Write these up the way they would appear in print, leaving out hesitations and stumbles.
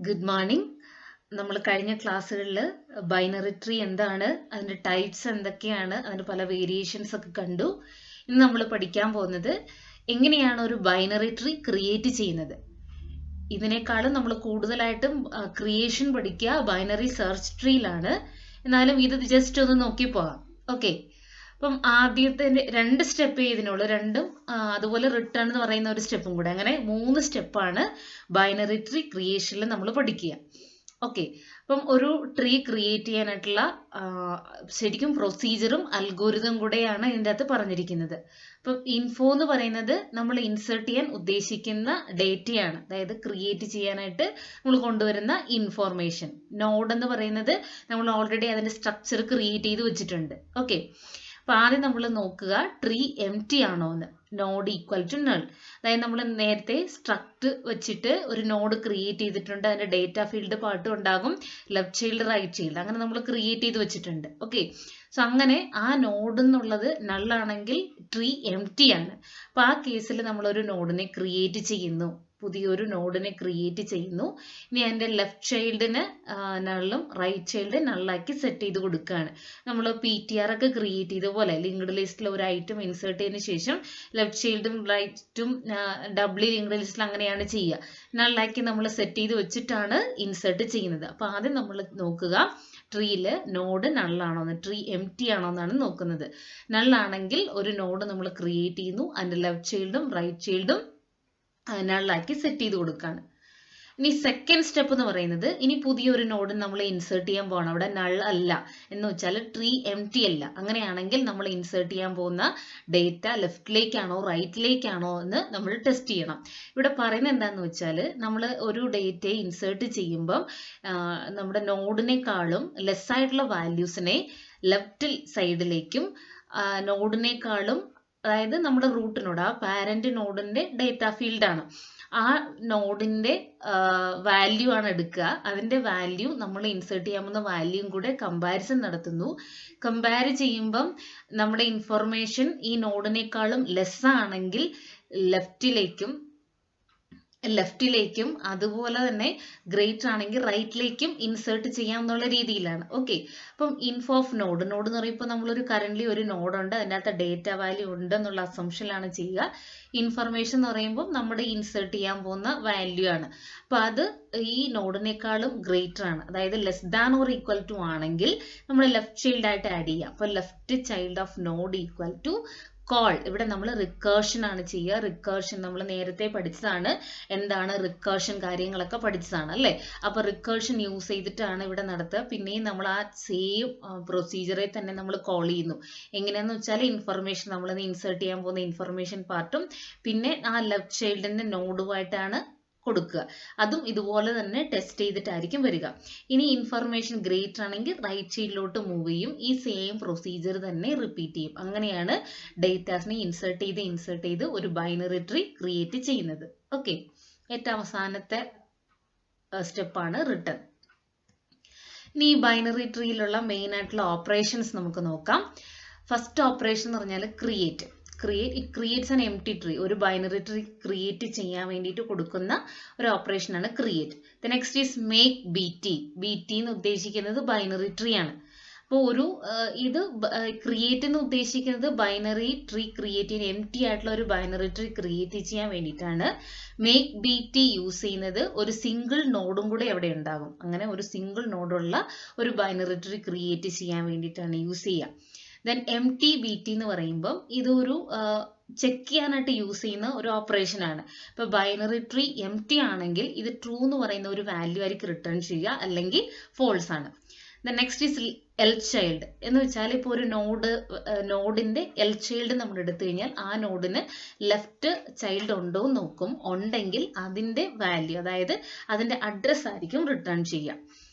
Good morning. നമ്മൾ കഴിഞ്ഞ ക്ലാസ്സുകളിൽ ബൈനറി ട്രീ എന്താണ്, അതിൻ്റെ ടൈപ്സ് എന്തൊക്കെയാണ്, അതിന് പല വേരിയേഷൻസ് ഒക്കെ കണ്ടു. ഇന്ന് നമ്മൾ പഠിക്കാൻ പോകുന്നത് എങ്ങനെയാണ് ഒരു ബൈനറി ട്രീ ക്രിയേറ്റ് ചെയ്യുന്നത്. ഇതിനേക്കാളും നമ്മൾ കൂടുതലായിട്ടും ക്രിയേഷൻ പഠിക്കുക ബൈനറി സെർച്ച് ട്രീയിലാണ്. എന്നാലും ഇത് ജസ്റ്റ് ഒന്ന് നോക്കി പോകാം. ഓക്കെ, അപ്പം ആദ്യത്തെ 2 സ്റ്റെപ്പ് ഇതിനുള്ളൂ, രണ്ടും അതുപോലെ റിട്ടേൺ എന്ന് പറയുന്ന ഒരു സ്റ്റെപ്പും കൂടെ. അങ്ങനെ 3 സ്റ്റെപ്പാണ് ബൈനറി ട്രീ ക്രിയേഷനിൽ നമ്മൾ പഠിക്കുക. ഓക്കെ, അപ്പം ഒരു ട്രീ ക്രിയേറ്റ് ചെയ്യാനായിട്ടുള്ള ശരിക്കും പ്രൊസീജിയറും അൽഗോരിതം കൂടെയാണ് ഇതിൻ്റെ അകത്ത് പറഞ്ഞിരിക്കുന്നത്. അപ്പം ഇൻഫോ എന്ന് പറയുന്നത് നമ്മൾ ഇൻസേർട്ട് ചെയ്യാൻ ഉദ്ദേശിക്കുന്ന ഡേറ്റയാണ്, അതായത് ക്രിയേറ്റ് ചെയ്യാനായിട്ട് നമ്മൾ കൊണ്ടുവരുന്ന ഇൻഫോർമേഷൻ. നോഡ് എന്ന് പറയുന്നത് നമ്മൾ ഓൾറെഡി അതിൻ്റെ സ്ട്രക്ചർ ക്രിയേറ്റ് ചെയ്ത് വെച്ചിട്ടുണ്ട്. ഓക്കെ, അപ്പൊ ആദ്യം നമ്മൾ നോക്കുക ട്രീ എംപ്റ്റി ആണോ എന്ന്. നോഡ് ഈക്വൽ ടു നൾ, അതായത് നമ്മൾ നേരത്തെ സ്ട്രക്ട് വെച്ചിട്ട് ഒരു നോഡ് ക്രിയേറ്റ് ചെയ്തിട്ടുണ്ട്. അതിന്റെ ഡേറ്റ ഫീൽഡ് പാർട്ടും ഉണ്ടാകും, ലെഫ്റ്റ് ചൈൽഡ് റൈറ്റ് ചൈൽഡ്, അങ്ങനെ നമ്മൾ ക്രിയേറ്റ് ചെയ്ത് വെച്ചിട്ടുണ്ട്. ഓക്കെ, സോ അങ്ങനെ ആ നോഡ് എന്നുള്ളത് നള്ളാണെങ്കിൽ ട്രീ എംപ്റ്റി ആണ്. അപ്പൊ ആ കേസിൽ നമ്മൾ ഒരു നോഡിനെ ക്രിയേറ്റ് ചെയ്യുന്നു, പുതിയൊരു നോഡിനെ ക്രിയേറ്റ് ചെയ്യുന്നു. ഇനി അതിൻ്റെ ലെഫ്റ്റ് ചൈൽഡിന് നള്ളും റൈറ്റ് ചൈൽഡ് നള്ളാക്കി സെറ്റ് ചെയ്ത് കൊടുക്കുകയാണ്. നമ്മൾ PTR ഒക്കെ ക്രിയേറ്റ് ചെയ്ത പോലെ ലിങ്ക്ഡ് ലിസ്റ്റിൽ ഒരു ഐറ്റം ഇൻസേർട്ട് ചെയ്തതിന് ശേഷം ലെഫ്റ്റ് ചൈൽഡും റൈറ്റും ഡബ്ലി ലിങ്ക്ഡ് ലിസ്റ്റിൽ അങ്ങനെയാണ് ചെയ്യുക. നള്ളാക്കി നമ്മൾ സെറ്റ് ചെയ്ത് വെച്ചിട്ടാണ് ഇൻസേർട്ട് ചെയ്യുന്നത്. അപ്പോൾ ആദ്യം നമ്മൾ നോക്കുക ട്രീയിൽ നോഡ് നള്ളാണോ എന്ന്, ട്രീ എംപ്റ്റി ആണോ എന്നാണ് നോക്കുന്നത്. നള്ളാണെങ്കിൽ ഒരു നോഡ് നമ്മൾ ക്രിയേറ്റ് ചെയ്യുന്നു, അതിൻ്റെ ലെഫ്റ്റ് ചൈൽഡും റൈറ്റ് ചൈൽഡും നള്ളാക്കി സെറ്റ് ചെയ്ത് കൊടുക്കുകയാണ്. ഇനി സെക്കൻഡ് സ്റ്റെപ്പ് എന്ന് പറയുന്നത്, ഇനി പുതിയൊരു നോഡ് നമ്മൾ ഇൻസേർട്ട് ചെയ്യാൻ പോകണം. അവിടെ നൾ അല്ല എന്ന് വെച്ചാൽ ട്രീ എംപ്റ്റി അല്ല. അങ്ങനെയാണെങ്കിൽ നമ്മൾ ഇൻസേർട്ട് ചെയ്യാൻ പോകുന്ന ഡേറ്റ ലെഫ്റ്റിലേക്കാണോ റൈറ്റിലേക്കാണോ എന്ന് നമ്മൾ ടെസ്റ്റ് ചെയ്യണം. ഇവിടെ പറയുന്നത് എന്താണെന്ന് വെച്ചാൽ, നമ്മൾ ഒരു ഡേറ്റയെ ഇൻസേർട്ട് ചെയ്യുമ്പം നമ്മുടെ നോഡിനേക്കാളും ലെസ് ആയിട്ടുള്ള വാല്യൂസിനെ ലെഫ്റ്റ് സൈഡിലേക്കും നോഡിനേക്കാളും, അതായത് നമ്മുടെ റൂട്ട് നോഡ്, ആ പാരന്റ് നോഡിന്റെ ഡേറ്റ ഫീൽഡാണ്, ആ നോഡിന്റെ വാല്യൂ ആണ് എടുക്കുക. അതിന്റെ വാല്യൂ നമ്മൾ ഇൻസേർട്ട് ചെയ്യാൻ പോകുന്ന വാല്യൂയും കൂടെ കമ്പാരിസൺ നടത്തുന്നു. കമ്പയർ ചെയ്യുമ്പം നമ്മുടെ ഇൻഫർമേഷൻ ഈ നോഡിനേക്കാളും ലെസ് ആണെങ്കിൽ ലെഫ്റ്റിലേക്കും അതുപോലെ തന്നെ ഗ്രേറ്റർ ആണെങ്കിൽ റൈറ്റിലേക്കും ഇൻസേർട്ട് ചെയ്യാം എന്നുള്ള രീതിയിലാണ്. ഓക്കെ, അപ്പം ഇൻഫോ ഓഫ് നോഡ് എന്ന് പറയുമ്പോൾ നമ്മളൊരു കറന്റ് ഒരു നോഡുണ്ട്, അതിനകത്ത് ഡേറ്റ വാല്യൂ ഉണ്ട് എന്നുള്ള അസംഷനിലാണ് ചെയ്യുക. ഇൻഫർമേഷൻ എന്ന് പറയുമ്പോൾ നമ്മുടെ ഇൻസേർട്ട് ചെയ്യാൻ പോകുന്ന വാല്യൂ ആണ്. അപ്പൊ അത് ഈ നോഡിനേക്കാളും ഗ്രേറ്റർ ആണ്, അതായത് less than or equal to ആണെങ്കിൽ നമ്മൾ ലെഫ്റ്റ് ചൈൽഡ് ആയിട്ട് ആഡ് ചെയ്യാം. അപ്പൊ left child of node equal to call. ഇവിടെ നമ്മൾ റിക്കേർഷൻ ആണ് ചെയ്യുക. റിക്കേർഷൻ നമ്മൾ നേരത്തെ പഠിച്ചതാണ്, എന്താണ് റിക്കേർഷൻ കാര്യങ്ങളൊക്കെ പഠിച്ചതാണ് അല്ലേ. അപ്പൊ റിക്കേർഷൻ യൂസ് ചെയ്തിട്ടാണ് ഇവിടെ നടത്തുക. പിന്നെയും നമ്മൾ ആ സെയിം പ്രൊസീജിയറെ തന്നെ നമ്മൾ കോൾ ചെയ്യുന്നു. എങ്ങനെയാന്ന് വെച്ചാൽ ഇൻഫർമേഷൻ നമ്മൾ ഇൻസേർട്ട് ചെയ്യാൻ പോകുന്ന ഇൻഫർമേഷൻ പാർട്ടും പിന്നെ ആ ലെഫ്റ്റ് ചൈൽഡിന്റെ നോഡുമായിട്ടാണ് കൊടുക്കുക. അതും ഇതുപോലെ തന്നെ ടെസ്റ്റ് ചെയ്തിട്ടായിരിക്കും വരിക. ഇനി ഇൻഫർമേഷൻ ഗ്രേറ്റർ ആണെങ്കിൽ റൈറ്റ് സൈഡിലോട്ട് മൂവ് ചെയ്യും. ഈ സെയിം പ്രൊസീജിയർ തന്നെ റിപ്പീറ്റ് ചെയ്യും. അങ്ങനെയാണ് ഡേറ്റാസിനെ ഇൻസേർട്ട് ചെയ്ത് ഒരു ബൈനറി ട്രീ ക്രിയേറ്റ് ചെയ്യുന്നത്. ഓക്കെ, ഏറ്റവും അവസാനത്തെ സ്റ്റെപ്പാണ് റിട്ടേൺ. ഇനി ഈ ബൈനറി ട്രീയിലുള്ള മെയിൻ ആയിട്ടുള്ള ഓപ്പറേഷൻസ് നമുക്ക് നോക്കാം. ഫസ്റ്റ് ഓപ്പറേഷൻ എന്ന് പറഞ്ഞാൽ it creates an empty tree. ഒരു ബൈനറി ട്രീ ക്രിയേറ്റ് ചെയ്യാൻ വേണ്ടിയിട്ട് കൊടുക്കുന്ന ഒരു ഓപ്പറേഷനാണ് create. The next is make BT എന്ന് ഉദ്ദേശിക്കുന്നത് ബൈനറി ട്രീ ആണ്. അപ്പോൾ ഇത് ക്രിയേറ്റ് എന്ന് ഉദ്ദേശിക്കുന്നത് ബൈനറി ട്രീ ക്രിയേറ്റ് ചെയ്യാൻ, എംപ്റ്റി ആയിട്ടുള്ള ഒരു ബൈനറി ട്രീ ക്രിയേറ്റ് ചെയ്യാൻ വേണ്ടിയിട്ടാണ്. മേക്ക് BT യൂസ് ചെയ്യുന്നത് ഒരു സിംഗിൾ നോഡും കൂടെ അവിടെ ഉണ്ടാകും. അങ്ങനെ ഒരു സിംഗിൾ നോഡുള്ള ഒരു ബൈനറി ട്രീ ക്രിയേറ്റ് ചെയ്യാൻ വേണ്ടിയിട്ടാണ് യൂസ് ചെയ്യുക. ദെൻ empty BT എന്ന് പറയുമ്പം ഇതൊരു ചെക്ക് ചെയ്യാനായിട്ട് യൂസ് ചെയ്യുന്ന ഒരു ഓപ്പറേഷൻ ആണ്. ഇപ്പൊ ബൈനറി ട്രീ എംപ്റ്റി ആണെങ്കിൽ ഇത് ട്രൂ എന്ന് പറയുന്ന ഒരു വാല്യൂ ആയിരിക്കും റിട്ടേൺ ചെയ്യുക, അല്ലെങ്കിൽ ഫോൾസ് ആണ്. നെക്സ്റ്റ് ഈസ് എൽസ് ചൈൽഡ് എന്ന് വെച്ചാൽ ഇപ്പോൾ ഒരു നോഡിന്റെ എൽസ് ചൈൽഡ് നമ്മൾ എടുത്തു കഴിഞ്ഞാൽ ആ നോഡിന് ലെഫ്റ്റ് ചൈൽഡ് ഉണ്ടോ എന്ന് നോക്കും. ഉണ്ടെങ്കിൽ അതിന്റെ വാല്യൂ, അതായത് അതിന്റെ അഡ്രസ് ആയിരിക്കും റിട്ടേൺ ചെയ്യുക.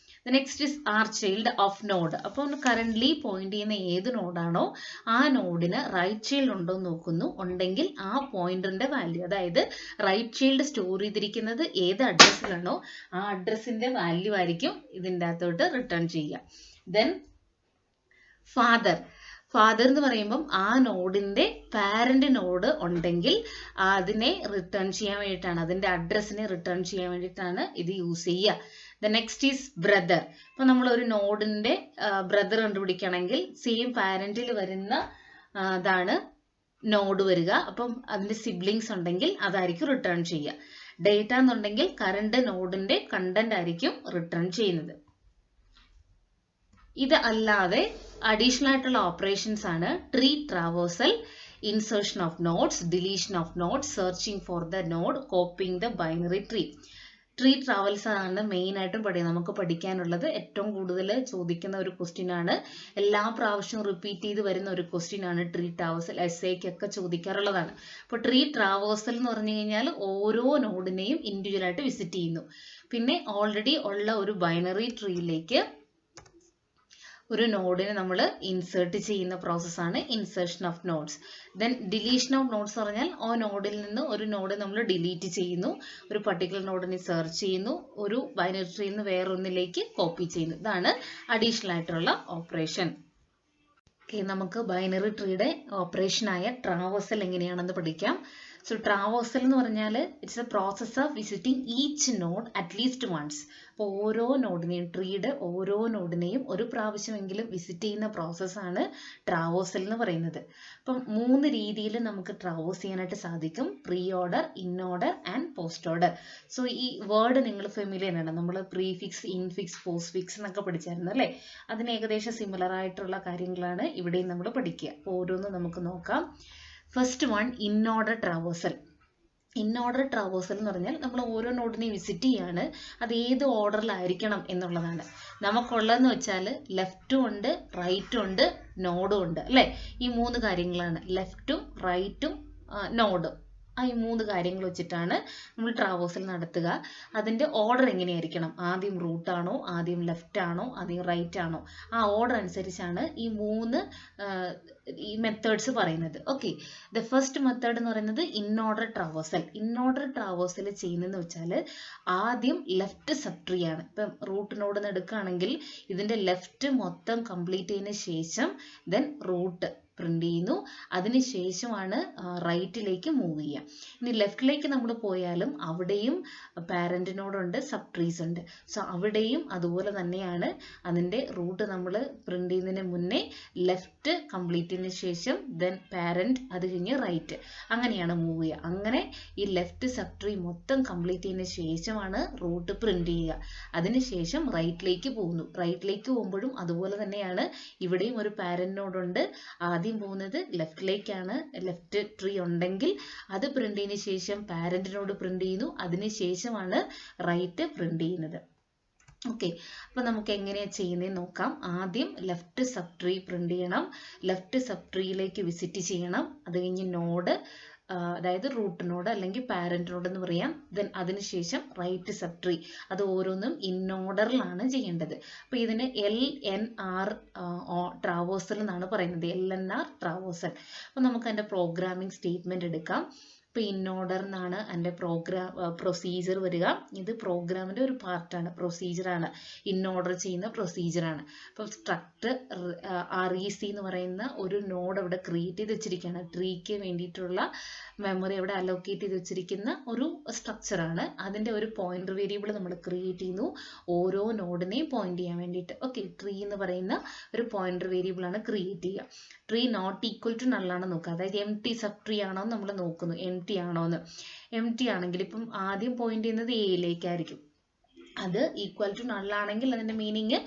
Next is R child of node. അപ്പോൾ കറന്റ്ലി പോയിന്റ് ചെയ്യുന്ന ഏത് നോഡാണോ ആ നോഡിന് റൈറ്റ് ചൈൽഡ് ഉണ്ടോ എന്ന് നോക്കുന്നു. ഉണ്ടെങ്കിൽ ആ പോയിന്റിന്റെ വാല്യൂ, അതായത് റൈറ്റ് ചൈൽഡ് സ്റ്റോർ ചെയ്തിരിക്കുന്നത് ഏത് അഡ്രസ്സിലാണോ ആ അഡ്രസ്സിന്റെ വാല്യൂ ആയിരിക്കും ഇതിൻ്റെ അകത്തോട്ട് റിട്ടേൺ ചെയ്യുക. ദെൻ ഫാദർ ഫാദർ എന്ന് പറയുമ്പം ആ നോഡിന്റെ പാരന്റ് നോഡ് ഉണ്ടെങ്കിൽ അതിനെ റിട്ടേൺ ചെയ്യാൻ വേണ്ടിയിട്ടാണ്, അതിന്റെ അഡ്രസ്സിനെ റിട്ടേൺ ചെയ്യാൻ വേണ്ടിയിട്ടാണ് ഇത് യൂസ് ചെയ്യുക. The next is brother. ഇപ്പൊ നമ്മൾ ഒരു നോഡിന്റെ ബ്രദർ കണ്ടുപിടിക്കണമെങ്കിൽ സെയിം പാരന്റിൽ വരുന്ന ഇതാണ് നോഡ് വരിക. അപ്പം അതിന്റെ സിബ്ലിങ്സ് ഉണ്ടെങ്കിൽ അതായിരിക്കും റിട്ടേൺ ചെയ്യുക. ഡേറ്റ എന്നുണ്ടെങ്കിൽ കറണ്ട് നോഡിന്റെ കണ്ടന്റ് ആയിരിക്കും റിട്ടേൺ ചെയ്യുന്നത്. ഇത് അല്ലാതെ അഡീഷണൽ ആയിട്ടുള്ള ഓപ്പറേഷൻസ് ആണ് tree traversal, insertion of nodes, deletion of nodes, searching for the node, coping the binary tree. Tree travels ആണ് മെയിൻ ആയിട്ടും നമുക്ക് പഠിക്കാനുള്ളത്. ഏറ്റവും കൂടുതൽ ചോദിക്കുന്ന ഒരു ക്വസ്റ്റ്യൻ ആണ്, എല്ലാ പ്രാവശ്യവും റിപ്പീറ്റ് ചെയ്ത് വരുന്ന ഒരു ക്വസ്റ്റ്യൻ ആണ് ട്രീ ട്രാവേഴ്സൽ. എസ്ഐക്കൊക്കെ ചോദിക്കാറുള്ളതാണ്. അപ്പോൾ ട്രീ ട്രാവേഴ്സൽ എന്ന് പറഞ്ഞു കഴിഞ്ഞാൽ ഓരോ നോഡിനെയും ഇൻഡിവിജ്വൽ ആയിട്ട് വിസിറ്റ് ചെയ്യുന്നു. പിന്നെ ഓൾറെഡി ഉള്ള ഒരു ബൈനറി ട്രീയിലേക്ക് ഒരു നോഡിനെ നമ്മൾ ഇൻസേർട്ട് ചെയ്യുന്ന പ്രോസസ്സാണ് insertion of nodes. Then deletion of nodes പറഞ്ഞാൽ ആ നോഡിൽ നിന്ന് ഒരു നോഡ് നമ്മൾ ഡിലീറ്റ് ചെയ്യുന്നു, ഒരു പർട്ടിക്കുലർ നോഡിനെ സെർച്ച് ചെയ്യുന്നു, ഒരു ബൈനറി ട്രീയിൽ നിന്ന് വേറൊന്നിലേക്ക് കോപ്പി ചെയ്യുന്നു. ഇതാണ് അഡീഷണൽ ആയിട്ടുള്ള ഓപ്പറേഷൻ. ഓക്കെ, നമുക്ക് ബൈനറി ട്രീയുടെ ഓപ്പറേഷനായ ട്രാവേഴ്സൽ എങ്ങനെയാണെന്ന് പഠിക്കാം. സോ ട്രാവേഴ്സൽ എന്ന് പറഞ്ഞാൽ it's a process of visiting each node at least once. അപ്പോൾ ഓരോ നോഡിനെയും, ട്രീയുടെ ഓരോ നോഡിനെയും ഒരു പ്രാവശ്യമെങ്കിലും വിസിറ്റ് ചെയ്യുന്ന പ്രോസസ്സാണ് ട്രാവേഴ്സൽ എന്ന് പറയുന്നത്. അപ്പം 3 രീതിയിൽ നമുക്ക് ട്രാവേഴ്സ് ചെയ്യാനായിട്ട് സാധിക്കും: pre order, in order and post order. So ഈ വേർഡ് നിങ്ങൾ ഫെമിലിയർ ആണ്. നമ്മൾ പ്രീഫിക്സ്, ഇൻഫിക്സ്, പോസ്റ്റ് ഫിക്സ് എന്നൊക്കെ പഠിച്ചായിരുന്നു അല്ലേ? അതിന് ഏകദേശം സിമിലർ ആയിട്ടുള്ള കാര്യങ്ങളാണ് ഇവിടെയും നമ്മൾ പഠിക്കുക. അപ്പോൾ ഓരോന്നും നമുക്ക് നോക്കാം. First one, in order traversal. In order traversal എന്ന് പറഞ്ഞാൽ നമ്മൾ ഓരോ നോഡിനെയും വിസിറ്റ് ചെയ്യാണ്, അത് ഏത് ഓർഡറിലായിരിക്കണം എന്നുള്ളതാണ്. നമുക്കുള്ളതെന്ന് വെച്ചാൽ ലെഫ്റ്റും ഉണ്ട്, റൈറ്റും ഉണ്ട്, നോഡും ഉണ്ട് അല്ലേ? ഈ 3 കാര്യങ്ങളാണ്, ലെഫ്റ്റും റൈറ്റും നോഡും. ഈ 3 കാര്യങ്ങൾ വെച്ചിട്ടാണ് നമ്മൾ ട്രാവേഴ്സൽ നടത്തുക. അതിൻ്റെ ഓർഡർ എങ്ങനെയായിരിക്കണം? ആദ്യം റൂട്ടാണോ, ആദ്യം ലെഫ്റ്റ് ആണോ, ആദ്യം റൈറ്റ് ആണോ? ആ ഓർഡർ അനുസരിച്ചാണ് ഈ 3 മെത്തേഡ്സ് പറയുന്നത്. ഓക്കെ, ദ ഫസ്റ്റ് മെത്തേഡ് എന്ന് പറയുന്നത് in order traversal. In order traversal ചെയ്യുന്നതെന്ന് വെച്ചാൽ ആദ്യം ലെഫ്റ്റ് സബ് ട്രീ ആണ്. ഇപ്പം റൂട്ട് നോഡ് എടുക്കുകയാണെങ്കിൽ ഇതിൻ്റെ ലെഫ്റ്റ് മൊത്തം കംപ്ലീറ്റ് ചെയ്തതിന് ശേഷം ദെൻ റൂട്ട് പ്രിന്റ് ചെയ്യുന്നു. അതിനുശേഷമാണ് റൈറ്റിലേക്ക് മൂവ് ചെയ്യുക. ഇനി ലെഫ്റ്റിലേക്ക് നമ്മൾ പോയാലും അവിടെയും പാരന്റിനോടുണ്ട്, സബ് ട്രീസ് ഉണ്ട്. സോ അവിടെയും അതുപോലെ തന്നെയാണ്. അതിൻ്റെ റൂട്ട് നമ്മൾ പ്രിന്റ് ചെയ്യുന്നതിന് മുന്നേ ലെഫ്റ്റ് കംപ്ലീറ്റ് ചെയ്തതിന് ശേഷം ദെൻ പാരന്റ്, അത് കഴിഞ്ഞ് റൈറ്റ്, അങ്ങനെയാണ് മൂവ് ചെയ്യുക. അങ്ങനെ ഈ ലെഫ്റ്റ് സബ് ട്രീ മൊത്തം കംപ്ലീറ്റ് ചെയ്തതിന് ശേഷമാണ് റൂട്ട് പ്രിന്റ് ചെയ്യുക. അതിനുശേഷം റൈറ്റിലേക്ക് പോകുന്നു. റൈറ്റിലേക്ക് പോകുമ്പോഴും അതുപോലെ തന്നെയാണ്. ഇവിടെയും ഒരു പാരന്റിനോടുണ്ട്. ആദ്യം പോകുന്നത് ലെഫ്റ്റിലേക്കാണ്. ലെഫ്റ്റ് ട്രീ ഉണ്ടെങ്കിൽ അത് പ്രിന്റ് ചെയ്തതിന് ശേഷം പാരന്റിനോട് പ്രിന്റ് ചെയ്യുന്നു. അതിനുശേഷമാണ് റൈറ്റ് പ്രിന്റ് ചെയ്യുന്നത്. ഓക്കെ, അപ്പൊ നമുക്ക് എങ്ങനെയാ ചെയ്യുന്നതെന്ന് നോക്കാം. ആദ്യം ലെഫ്റ്റ് സബ് ട്രീ പ്രിന്റ് ചെയ്യണം, ലെഫ്റ്റ് സബ് ട്രീയിലേക്ക് വിസിറ്റ് ചെയ്യണം. അത് കഴിഞ്ഞ് നോഡ്, അതായത് റൂട്ട് നോഡ് അല്ലെങ്കിൽ പാരന്റ് നോഡ് എന്ന് പറയാം. ദെൻ അതിനുശേഷം റൈറ്റ് സബ് ട്രീ. അത് ഓരോന്നും ഇൻ ഓർഡറിലാണ് ചെയ്യേണ്ടത്. അപ്പോൾ ഇതിന് LNR ട്രാവേഴ്സൽ എന്നാണ് പറയുന്നത്. LNR traversal. അപ്പോൾ നമുക്ക് അതിൻ്റെ പ്രോഗ്രാമിംഗ് സ്റ്റേറ്റ്മെന്റ് എടുക്കാം. ഇപ്പോൾ ഇൻ ഓർഡർ എന്നാണ് എൻ്റെ പ്രൊസീജിയർ വരിക. ഇത് പ്രോഗ്രാമിൻ്റെ ഒരു പാർട്ടാണ്, പ്രൊസീജിയറാണ്, ഇൻ ഓർഡർ ചെയ്യുന്ന പ്രൊസീജിയറാണ്. അപ്പോൾ സ്ട്രക്ട് REC എന്ന് പറയുന്ന ഒരു നോഡ് അവിടെ ക്രിയേറ്റ് ചെയ്ത് വെച്ചിരിക്കുകയാണ്. ട്രീക്ക് വേണ്ടിയിട്ടുള്ള മെമ്മറി അവിടെ അലോക്കേറ്റ് ചെയ്ത് വെച്ചിരിക്കുന്ന ഒരു സ്ട്രക്ചറാണ്. അതിൻ്റെ ഒരു പോയിന്റർ വേരിയബിൾ നമ്മൾ ക്രിയേറ്റ് ചെയ്യുന്നു, ഓരോ നോഡിനെയും പോയിന്റ് ചെയ്യാൻ വേണ്ടിയിട്ട്. ഓക്കെ, ട്രീ എന്ന് പറയുന്ന ഒരു പോയിന്റർ വേരിയബിൾ ആണ് ക്രിയേറ്റ് ചെയ്യുക. ട്രീ നോട്ട് ഈക്വൽ ടു നള്ളാണ് നോക്കുക, അതായത് എംപ്റ്റി സബ് ട്രീ ആണോ നമ്മൾ നോക്കുന്നു, എംപ്റ്റി ആണോ എന്ന്. എംപ്റ്റി ആണെങ്കിൽ ഇപ്പം ആദ്യം പോയിന്റ് ചെയ്യുന്നത് എയിലേക്കായിരിക്കും. അത് ഈക്വൽ ടു നള്ളാണെങ്കിൽ അതിൻ്റെ മീനിങ്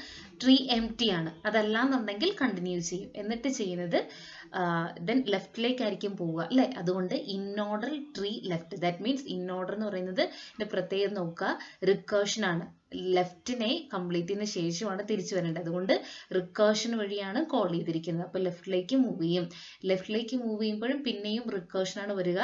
ട്രീ എംപ്റ്റി ആണ്. അതല്ലാന്നുണ്ടെങ്കിൽ കണ്ടിന്യൂ ചെയ്യും. എന്നിട്ട് ചെയ്യുന്നത് ദെൻ ലെഫ്റ്റിലേക്കായിരിക്കും പോവുക അല്ലേ? അതുകൊണ്ട് in order tree left. That means in order എന്ന് പറയുന്നത് പ്രത്യേകം നോക്കുക, റിക്കേർഷൻ ആണ്. ലെഫ്റ്റിനെ കംപ്ലീറ്റ് ചെയ്യുന്ന ശേഷമാണ് തിരിച്ചു വരേണ്ടത്. അതുകൊണ്ട് റിക്കേർഷൻ വഴിയാണ് കോൾ ചെയ്തിരിക്കുന്നത്. അപ്പോൾ ലെഫ്റ്റിലേക്ക് മൂവ് ചെയ്യും. ലെഫ്റ്റിലേക്ക് മൂവ് ചെയ്യുമ്പോഴും പിന്നെയും റിക്കേർഷൻ ആണ് വരിക.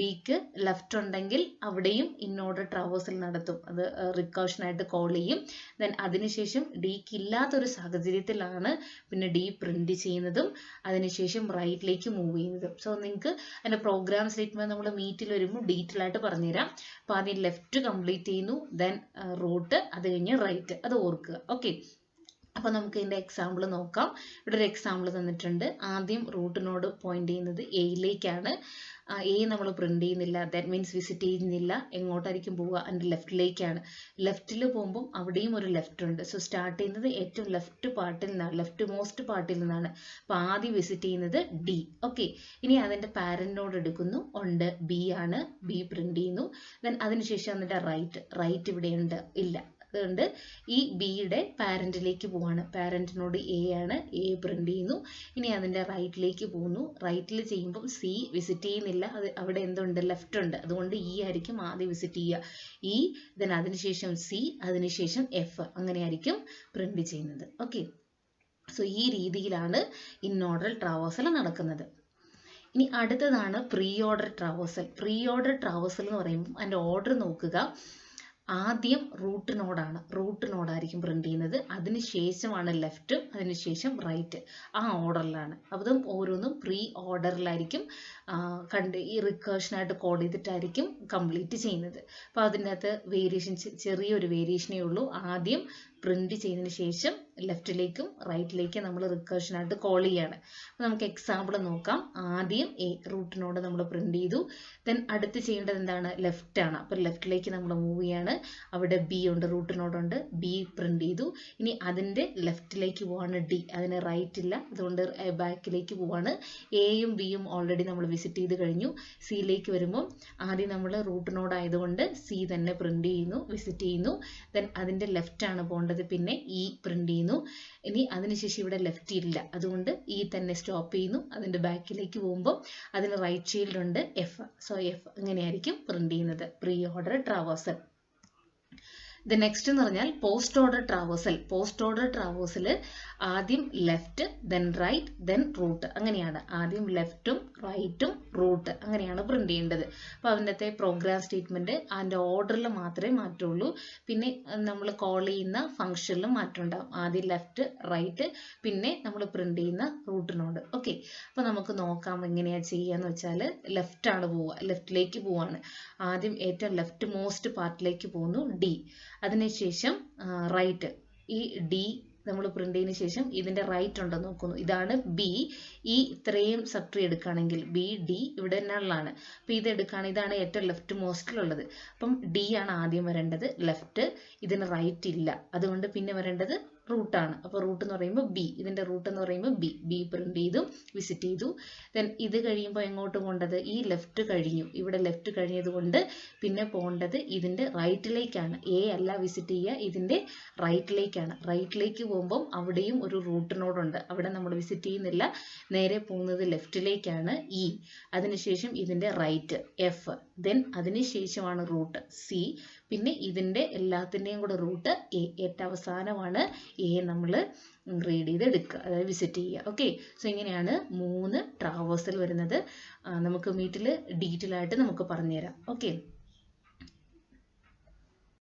ബിക്ക് ലെഫ്റ്റ് ഉണ്ടെങ്കിൽ അവിടെയും ഇൻ ഓർഡർ ട്രാവേഴ്സൽ നടത്തും, അത് റിക്കേർഷൻ ആയിട്ട് കോൾ ചെയ്യും. ദെൻ അതിനുശേഷം ഡിക്ക് ഇല്ലാത്തൊരു സാഹചര്യത്തിലാണ് പിന്നെ ഡി പ്രിന്റ് ചെയ്യുന്നതും അതിനുശേഷം റൈറ്റിലേക്ക് മൂവ് ചെയ്യുന്നതും. സോ നിങ്ങൾക്ക് അതിൻ്റെ പ്രോഗ്രാം സ്റ്റേറ്റ്മെന്റ് നമ്മൾ മീറ്റിൽ വരുമ്പോൾ ഡീറ്റെയിൽ ആയിട്ട് പറഞ്ഞുതരാം. അപ്പോൾ ആദ്യം ലെഫ്റ്റ് കംപ്ലീറ്റ് ചെയ്യുന്നു, ദെൻ റൂട്ട്, അത് കഴിഞ്ഞ് റൈറ്റ്, അത് ഓർക്കുക. ഓക്കെ, അപ്പോൾ നമുക്ക് ഇതിൻ്റെ എക്സാമ്പിൾ നോക്കാം. ഇവിടെ ഒരു എക്സാമ്പിൾ തന്നിട്ടുണ്ട്. ആദ്യം റൂട്ട് നോഡ് പോയിന്റ് ചെയ്യുന്നത് എയിലേക്കാണ്. എ നമ്മൾ പ്രിന്റ് ചെയ്യുന്നില്ല, ദാറ്റ് മീൻസ് വിസിറ്റ് ചെയ്യുന്നില്ല. എങ്ങോട്ടായിരിക്കും പോവുക? അതിൻ്റെ ലെഫ്റ്റിലേക്കാണ്. ലെഫ്റ്റിൽ പോകുമ്പം അവിടെയും ഒരു ലെഫ്റ്റ് ഉണ്ട്. സോ സ്റ്റാർട്ട് ചെയ്യുന്നത് ഏറ്റവും ലെഫ്റ്റ് പാർട്ടിൽ നിന്നാണ്, ലെഫ്റ്റ് മോസ്റ്റ് പാർട്ടിൽ നിന്നാണ്. അപ്പോൾ ആദ്യം വിസിറ്റ് ചെയ്യുന്നത് ഡി. ഓക്കെ, ഇനി അതിൻ്റെ പാരന്റ് നോഡ് എടുക്കുന്നു, ഉണ്ട്, ബി ആണ്, ബി പ്രിന്റ് ചെയ്യുന്നു. ദെൻ അതിനുശേഷം അതിൻ്റെ റൈറ്റ് ഇവിടെയുണ്ട്, ഇല്ല, അതുകൊണ്ട് ഈ ബിയുടെ പാരന്റിലേക്ക് പോവാണ്. പാരന്റിനോട് എ ആണ്, എ പ്രിന്റ് ചെയ്യുന്നു. ഇനി അതിൻ്റെ റൈറ്റിലേക്ക് പോകുന്നു. റൈറ്റിൽ ചെയ്യുമ്പോൾ സി വിസിറ്റ് ചെയ്യുന്നില്ല, അത് അവിടെ എന്തുണ്ട്? ലെഫ്റ്റ് ഉണ്ട്. അതുകൊണ്ട് ഇ ആയിരിക്കും ആദ്യം വിസിറ്റ് ചെയ്യുക. ഇ, ദെൻ അതിനുശേഷം സി, അതിനുശേഷം എഫ്, അങ്ങനെയായിരിക്കും പ്രിന്റ് ചെയ്യുന്നത്. ഓക്കെ, സോ ഈ രീതിയിലാണ് ഇൻഓർഡർ ട്രാവേഴ്സൽ നടക്കുന്നത്. ഇനി അടുത്തതാണ് pre order traversal. Pre order traversal എന്ന് പറയുമ്പോൾ അതിൻ്റെ ഓർഡർ നോക്കുക. ആദ്യം റൂട്ട് നോഡായിരിക്കും പ്രിന്റ് ചെയ്യുന്നത്. അതിനുശേഷമാണ് ലെഫ്റ്റും, അതിനുശേഷം റൈറ്റ്. ആ ഓർഡറിലാണ്. അതും ഓരോന്നും പ്രീ ഓർഡറിലായിരിക്കും ഈ റിക്കേഷനായിട്ട് കോഡ് ചെയ്തിട്ടായിരിക്കും കംപ്ലീറ്റ് ചെയ്യുന്നത്. അപ്പോൾ അതിൻ്റെ അകത്ത് വേരിയേഷൻ, ചെറിയൊരു വേരിയേഷനേ ഉള്ളൂ. ആദ്യം പ്രിന്റ് ചെയ്തതിന് ശേഷം ലെഫ്റ്റിലേക്കും റൈറ്റിലേക്കും നമ്മൾ റിക്കേഷനായിട്ട് കോൾ ചെയ്യാണ്. അപ്പോൾ നമുക്ക് എക്സാമ്പിൾ നോക്കാം. ആദ്യം റൂട്ട് നോഡ് നമ്മൾ പ്രിന്റ് ചെയ്തു. ദെൻ അടുത്ത് ചെയ്യേണ്ടത് എന്താണ്? ലെഫ്റ്റ് ആണ്. അപ്പോൾ ലെഫ്റ്റിലേക്ക് നമ്മൾ മൂവ് ചെയ്യാണ്. അവിടെ ബി ഉണ്ട്, റൂട്ട് നോഡ് ഉണ്ട്, ബി പ്രിന്റ് ചെയ്തു. ഇനി അതിൻ്റെ ലെഫ്റ്റിലേക്ക് പോവാണ് ഡി, അതിന് റൈറ്റ് ഇല്ല, അതുകൊണ്ട് ബാക്കിലേക്ക് പോവാണ്. എയും ബിയും ഓൾറെഡി നമ്മൾ വിസിറ്റ് ചെയ്ത് കഴിഞ്ഞു. സിയിലേക്ക് വരുമ്പോൾ ആദ്യം നമ്മൾ റൂട്ട് നോഡ് ആയതുകൊണ്ട് സി തന്നെ പ്രിന്റ് ചെയ്യുന്നു, വിസിറ്റ് ചെയ്യുന്നു. ദെൻ അതിൻ്റെ ലെഫ്റ്റ് ആണ് പോകേണ്ടത്, പിന്നെ ഇ പ്രിന്റ് ചെയ്യുന്നു. ഇനി അതിനുശേഷം ഇവിടെ ലെഫ്റ്റ് ഇല്ല, അതുകൊണ്ട് ഇ തന്നെ സ്റ്റോപ്പ് ചെയ്യുന്നു. അതിൻ്റെ ബാക്കിലേക്ക് പോകുമ്പോൾ അതിന് റൈറ്റ് ഷീൽഡ് ഉണ്ട്, എഫ്. സോ എഫ് അങ്ങനെയായിരിക്കും പ്രിന്റ് ചെയ്യുന്നത് പ്രീ ഓർഡർ ട്രാവേഴ്സൽ. നെക്സ്റ്റ് എന്ന് പറഞ്ഞാൽ post order traversal. Post order traversal ആദ്യം left, then right, then root, അങ്ങനെയാണ്. ആദ്യം ലെഫ്റ്റും റൈറ്റും റൂട്ട്, അങ്ങനെയാണ് പ്രിന്റ് ചെയ്യേണ്ടത്. അപ്പോൾ അതിൻ്റെ പ്രോഗ്രാം സ്റ്റേറ്റ്മെന്റ് അതിൻ്റെ ഓർഡറിൽ മാത്രമേ മാറ്റുള്ളൂ. പിന്നെ നമ്മൾ കോൾ ചെയ്യുന്ന ഫംഗ്ഷനിലും മാറ്റം ഉണ്ടാവും. ആദ്യം ലെഫ്റ്റ്, റൈറ്റ്, പിന്നെ നമ്മൾ പ്രിന്റ് ചെയ്യുന്ന റൂട്ടിനോട്. ഓക്കെ, അപ്പോൾ നമുക്ക് നോക്കാം എങ്ങനെയാണ് ചെയ്യാന്ന് വെച്ചാൽ, ലെഫ്റ്റ് ആണ് പോവുക, ലെഫ്റ്റിലേക്ക് പോവാണ്. ആദ്യം ഏറ്റവും ലെഫ്റ്റ് മോസ്റ്റ് പാർട്ടിലേക്ക് പോകുന്നു, ഡി. അതിനുശേഷം റൈറ്റ്, ഈ ഡി നമ്മൾ പ്രിന്റ് ചെയ്തതിന് ശേഷം ഇതിൻ്റെ റൈറ്റ് ഉണ്ടോ നോക്കുന്നു. ഇതാണ് ബി. ഈ ഇത്രയും സബ്ട്രീ എടുക്കുകയാണെങ്കിൽ ബി, ഡി ഇവിടെ നള്ളാണ്. അപ്പോൾ ഇത് എടുക്കുകയാണ്, ഇതാണ് ഏറ്റവും ലെഫ്റ്റ് മോസ്റ്റിലുള്ളത്. അപ്പം ഡി ആണ് ആദ്യം വരേണ്ടത്, ലെഫ്റ്റ്. ഇതിന് റൈറ്റ് ഇല്ല, അതുകൊണ്ട് പിന്നെ വരേണ്ടത് റൂട്ടാണ്. അപ്പോൾ റൂട്ട് എന്ന് പറയുമ്പോൾ ബി, ഇതിൻ്റെ റൂട്ട് എന്ന് പറയുമ്പോൾ ബി. ബി പ്രിന്റ് ചെയ്തു, വിസിറ്റ് ചെയ്തു. ദെൻ ഇത് കഴിയുമ്പോൾ എങ്ങോട്ട് പോകേണ്ടത്? ഈ ലെഫ്റ്റ് കഴിഞ്ഞു, ഇവിടെ ലെഫ്റ്റ് കഴിഞ്ഞത് കൊണ്ട് പിന്നെ പോകേണ്ടത് ഇതിൻ്റെ റൈറ്റിലേക്കാണ്. എ അല്ല വിസിറ്റ് ചെയ്യുക, ഇതിൻ്റെ റൈറ്റിലേക്കാണ്. റൈറ്റിലേക്ക് പോകുമ്പം അവിടെയും ഒരു റൂട്ട് നോഡുണ്ട്, അവിടെ നമ്മൾ വിസിറ്റ് ചെയ്യുന്നില്ല, നേരെ പോകുന്നത് ലെഫ്റ്റിലേക്കാണ്, ഇ. അതിനുശേഷം ഇതിൻ്റെ റൈറ്റ്, എഫ്. ദെൻ അതിനുശേഷമാണ് റൂട്ട്, സി. പിന്നെ ഇതിൻ്റെ എല്ലാത്തിൻ്റെയും കൂടെ റൂട്ട് എ. ഏറ്റവും അവസാനമാണ് എ നമ്മൾ റീഡ് ചെയ്ത് എടുക്കുക, അതായത് വിസിറ്റ് ചെയ്യുക. ഓക്കെ, സോ ഇങ്ങനെയാണ് 3 ട്രാവേഴ്സൽ വരുന്നത്. നമുക്ക് മീറ്റിൽ ഡീറ്റെയിൽ ആയിട്ട് നമുക്ക് പറഞ്ഞുതരാം. ഓക്കെ.